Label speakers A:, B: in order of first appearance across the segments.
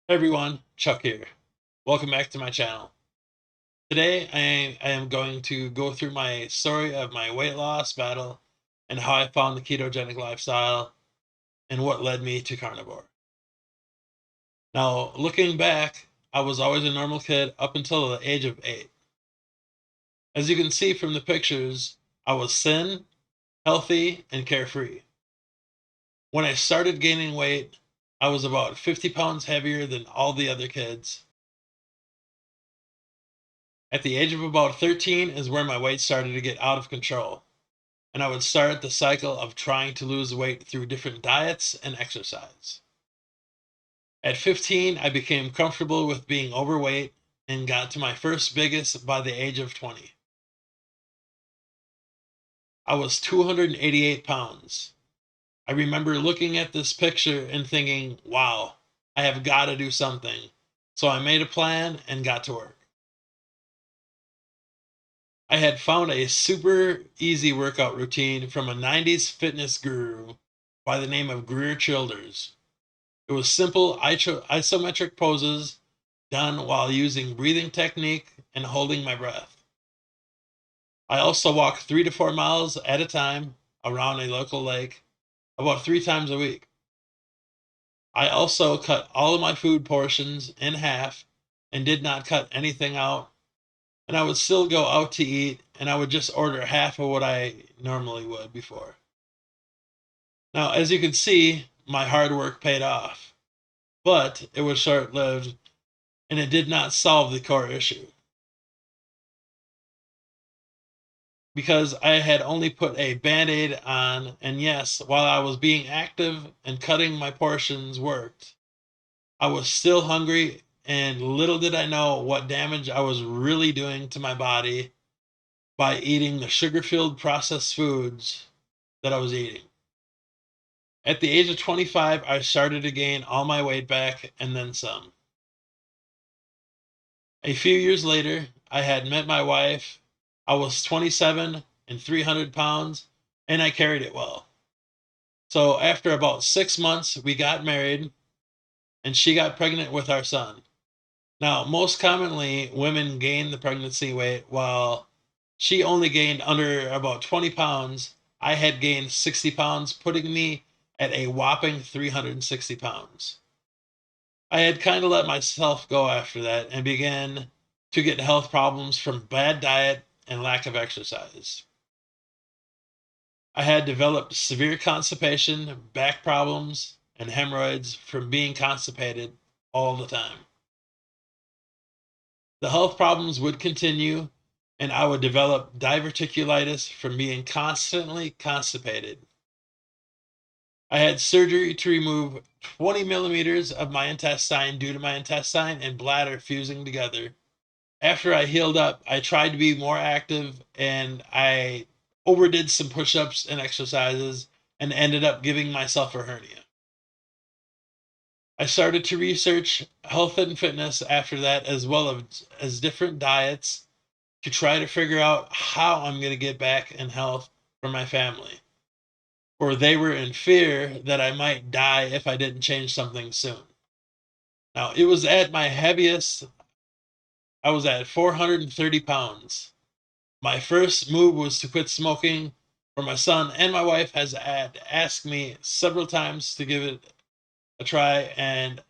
A: Hey everyone, Chuck here. Welcome back to my channel. Today I am going to go through my story of my weight loss battle and how I found the ketogenic lifestyle and what led me to carnivore. Now, looking back, I was always a normal kid up until the age of 8. As you can see from the pictures, I was thin, healthy, and carefree. When I started gaining weight, I was about 50 pounds heavier than all the other kids. At the age of about 13 is where my weight started to get out of control, and I would start the cycle of trying to lose weight through different diets and exercise. At 15, I became comfortable with being overweight and got to my first biggest by the age of 20. I was 288 pounds. I remember looking at this picture and thinking, wow, I have got to do something. So I made a plan and got to work. I had found a super easy workout routine from a 90s fitness guru by the name of Greer Childers. It was simple isometric poses done while using breathing technique and holding my breath. I also walked 3 to 4 miles at a time around a local lake about 3 times a week. I also cut all of my food portions in half and did not cut anything out, and I would still go out to eat and I would just order half of what I normally would before. Now, as you can see, my hard work paid off, but it was short lived and it did not solve the core issue because I had only put a band aid on. And yes, while I was being active and cutting my portions worked, I was still hungry, and little did I know what damage I was really doing to my body by eating the sugar filled processed foods that I was eating. At the age of 25, I started to gain all my weight back and then some. A few years later, I had met my wife. I was 27 and 300 pounds, and I carried it well. So, after about 6 months, we got married, and she got pregnant with our son. Now, most commonly, women gain the pregnancy weight while she only gained under about 20 pounds. I had gained 60 pounds, putting me at a whopping 360 pounds. I had kind of let myself go after that and began to get health problems from bad diet and lack of exercise. I had developed severe constipation, back problems, and hemorrhoids from being constipated all the time. The health problems would continue, and I would develop diverticulitis from being constantly constipated. I had surgery to remove 20 millimeters of my intestine due to my intestine and bladder fusing together. After I healed up, I tried to be more active and I overdid some push ups and exercises and ended up giving myself a hernia. I started to research health and fitness after that, as well as different diets to try to figure out how I'm going to get back in health for my family. Or they were in fear that I might die if I didn't change something soon. Now, it was at my heaviest, I was at 430 pounds. My first move was to quit smoking, for my son and my wife has asked me several times to give it a try, and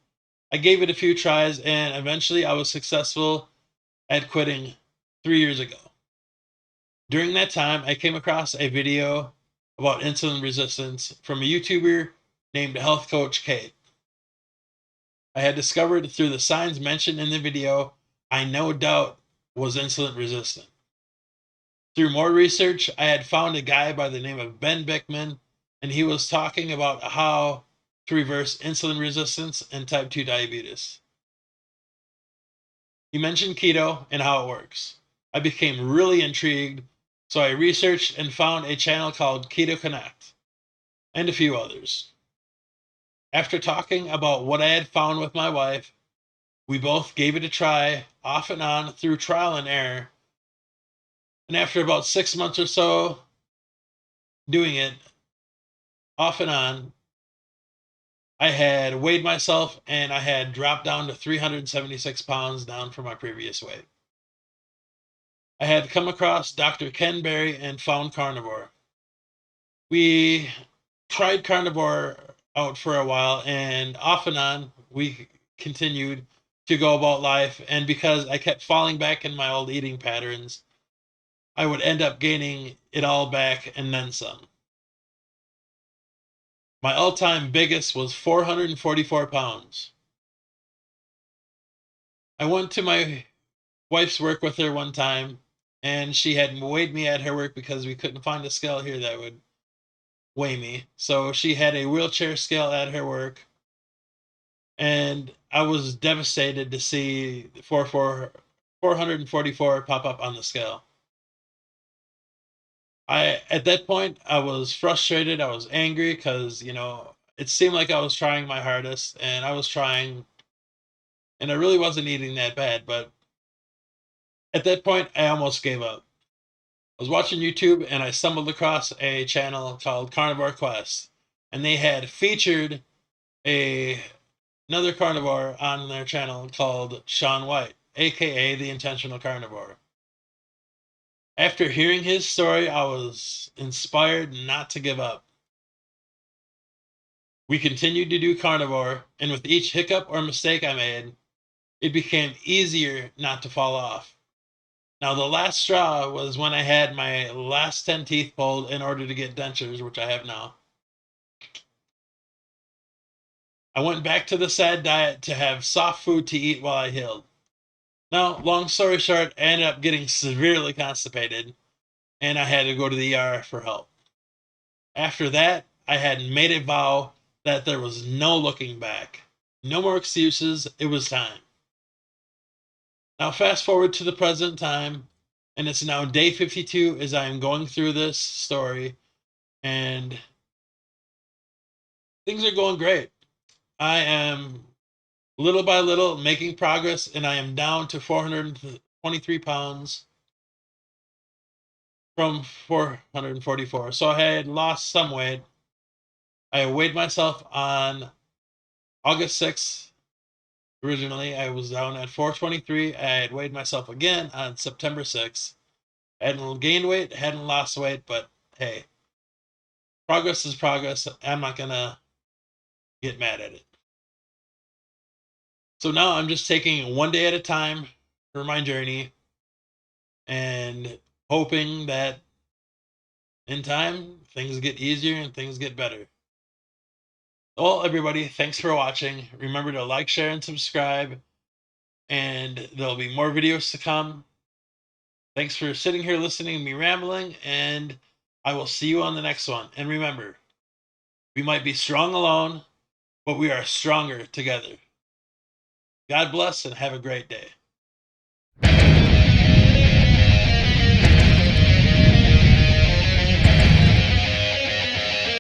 A: I gave it a few tries, and eventually I was successful at quitting 3 years ago. During that time, I came across a video about insulin resistance from a YouTuber named Health Coach Kate. I had discovered through the signs mentioned in the video, I no doubt was insulin resistant. Through more research, I had found a guy by the name of Ben Bickman, and he was talking about how to reverse insulin resistance and type 2 diabetes. He mentioned keto and how it works. I became really intrigued, so I researched and found a channel called Keto Connect and a few others. After talking about what I had found with my wife, we both gave it a try off and on through trial and error. And after about 6 months or so doing it off and on, I had weighed myself and I had dropped down to 376 pounds down from my previous weight. I had come across Dr. Ken Berry and found Carnivore. We tried Carnivore out for a while, and off and on, we continued to go about life. And because I kept falling back in my old eating patterns, I would end up gaining it all back and then some. My all time biggest was 444 pounds. I went to my wife's work with her one time, and she had weighed me at her work because we couldn't find a scale here that would weigh me. So she had a wheelchair scale at her work, and I was devastated to see 444 pop up on the scale. At that point, I was frustrated. I was angry because, it seemed like I was trying my hardest and I was trying, and I really wasn't eating that bad. But at that point, I almost gave up. I was watching YouTube and I stumbled across a channel called Carnivore Quest, and they had featured a another carnivore on their channel called Shaun White, aka the Intentional Carnivore. After hearing his story, I was inspired not to give up. We continued to do carnivore, and with each hiccup or mistake I made, it became easier not to fall off. Now, the last straw was when I had my last 10 teeth pulled in order to get dentures, which I have now. I went back to the sad diet to have soft food to eat while I healed. Now, long story short, I ended up getting severely constipated, and I had to go to the ER for help. After that, I had made a vow that there was no looking back. No more excuses, it was time. Now, fast forward to the present time, and it's now day 52 as I am going through this story, and things are going great. I am little by little making progress, and I am down to 423 pounds from 444. So I had lost some weight. I weighed myself on August 6th. Originally, I was down at 423. I had weighed myself again on September 6th. I hadn't gained weight, hadn't lost weight, but hey, progress is progress. I'm not going to get mad at it. So now I'm just taking one day at a time for my journey and hoping that in time things get easier and things get better. Well, everybody, thanks for watching. Remember to like, share, and subscribe, and there'll be more videos to come. Thanks for sitting here listening to me rambling, and I will see you on the next one. And remember, we might be strong alone, but we are stronger together. God bless and have a great day.